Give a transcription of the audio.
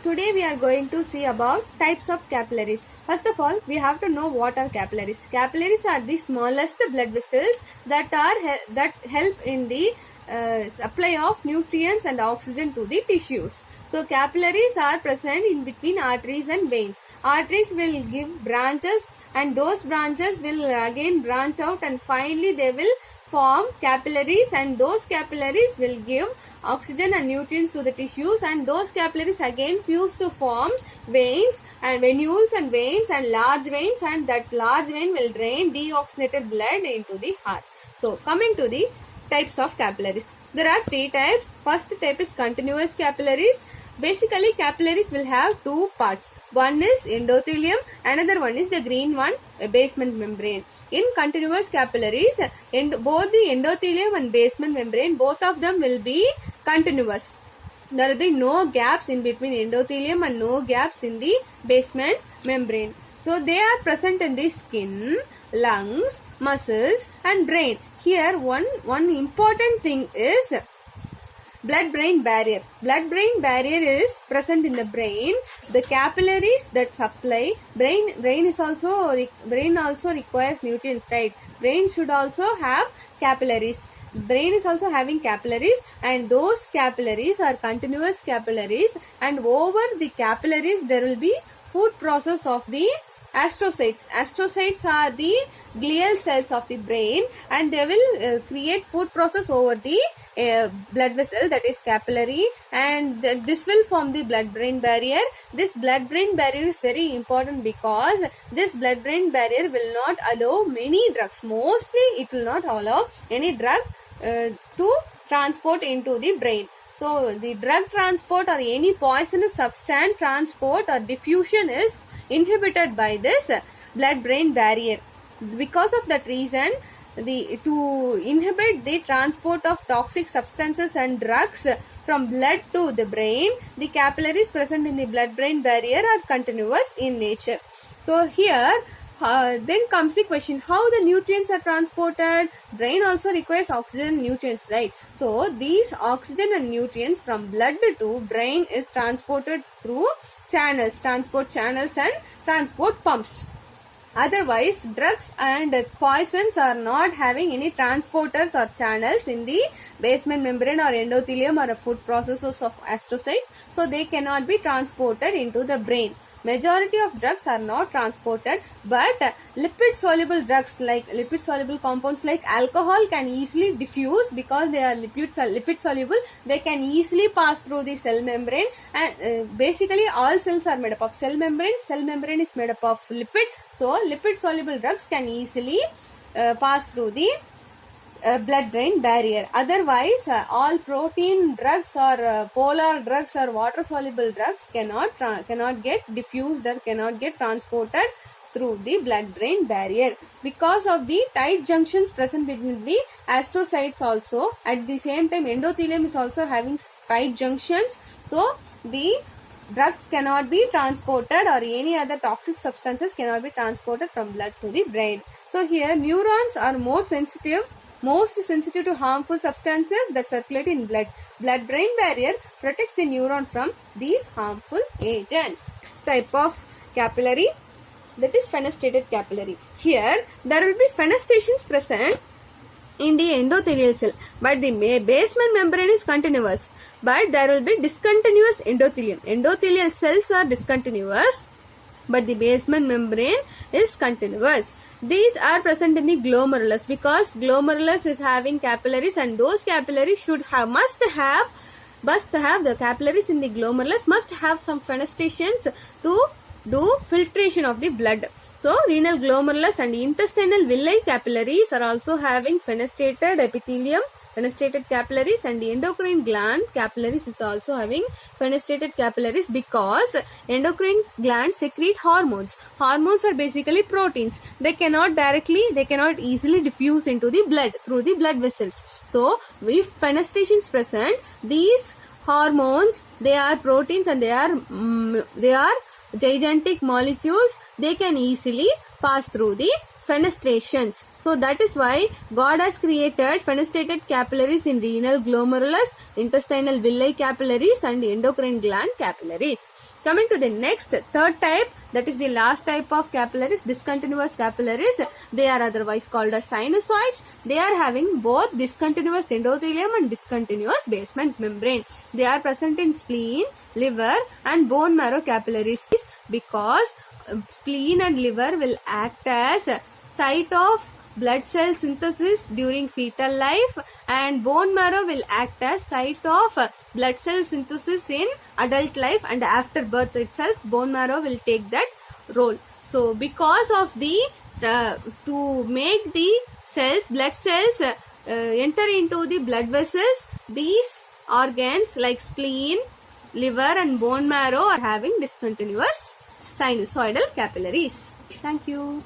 today we are going to see about types of capillaries. First of all, we have to know what are capillaries. Capillaries are the smallest blood vessels that help in the supply of nutrients and oxygen to the tissues. So capillaries are present in between arteries and veins. Arteries will give branches, and those branches will again branch out, and finally they will form capillaries, and those capillaries will give oxygen and nutrients to the tissues, and those capillaries again fuse to form veins and venules and veins and large veins, and that large vein will drain deoxygenated blood into the heart. So coming to the types of capillaries, there are three types. First type is continuous capillaries. Basically, capillaries will have two parts. One is endothelium, another one is the green one, a basement membrane. In continuous capillaries, both the endothelium and basement membrane, both of them will be continuous. There will be no gaps in between endothelium and no gaps in the basement membrane. So they are present in the skin, lungs, muscles and brain. Here one important thing is blood-brain barrier. Blood-brain barrier is present in the brain. The capillaries that supply brain also requires nutrients, right? Brain should also have capillaries. Brain is also having capillaries, and those capillaries are continuous capillaries, and over the capillaries there will be food process of the astrocytes. Astrocytes are the glial cells of the brain, and they will create food process over the blood vessel, that is capillary, and this will form the blood-brain barrier. This blood-brain barrier is very important because this blood-brain barrier will not allow many drugs. Mostly it will not allow any drug to transport into the brain. So the drug transport or any poisonous substance transport or diffusion is inhibited by this blood-brain barrier. Because of that reason, to inhibit the transport of toxic substances and drugs from blood to the brain, the capillaries present in the blood-brain barrier are continuous in nature. So here then comes the question, how the nutrients are transported. Brain also requires oxygen and nutrients, right? So these oxygen and nutrients from blood to brain is transported through transport channels and transport pumps. Otherwise, drugs and poisons are not having any transporters or channels in the basement membrane or endothelium or food processes of astrocytes, so they cannot be transported into the brain. Majority of drugs are not transported, but lipid-soluble drugs like lipid-soluble compounds like alcohol can easily diffuse because they are lipid-soluble. They can easily pass through the cell membrane, and basically all cells are made up of cell membrane. Cell membrane is made up of lipid, so lipid-soluble drugs can easily pass through the blood-brain barrier. Otherwise, all protein drugs or polar drugs or water-soluble drugs cannot get diffused or cannot get transported through the blood-brain barrier because of the tight junctions present between the astrocytes. Also, at the same time, endothelium is also having tight junctions, so the drugs cannot be transported or any other toxic substances cannot be transported from blood to the brain. So here neurons are most sensitive to harmful substances that circulate in blood. Blood-brain barrier protects the neuron from these harmful agents. Next type of capillary, that is fenestrated capillary. Here there will be fenestations present in the endothelial cell, but the basement membrane is continuous, but there will be discontinuous endothelium. Endothelial cells are discontinuous, but the basement membrane is continuous. These are present in the glomerulus because glomerulus is having capillaries, and those capillaries must have the capillaries in the glomerulus must have some fenestations to do filtration of the blood. So renal glomerulus and intestinal villi capillaries are also having fenestrated epithelium, fenestrated capillaries, and the endocrine gland capillaries is also having fenestrated capillaries because endocrine glands secrete hormones. Hormones are basically proteins. They cannot easily diffuse into the blood through the blood vessels. So if fenestations present, these hormones, they are proteins and they are gigantic molecules. They can easily pass through the fenestrations. So that is why God has created fenestrated capillaries in renal glomerulus, intestinal villi capillaries and endocrine gland capillaries. Coming to the next, third type, that is the last type of capillaries, discontinuous capillaries. They are otherwise called as sinusoids. They are having both discontinuous endothelium and discontinuous basement membrane. They are present in spleen, liver and bone marrow capillaries because spleen and liver will act as site of blood cell synthesis during fetal life, and bone marrow will act as site of blood cell synthesis in adult life, and after birth itself bone marrow will take that role. So because of the to make the cells, blood cells enter into the blood vessels, these organs like spleen, liver and bone marrow are having discontinuous sinusoidal capillaries. Thank you.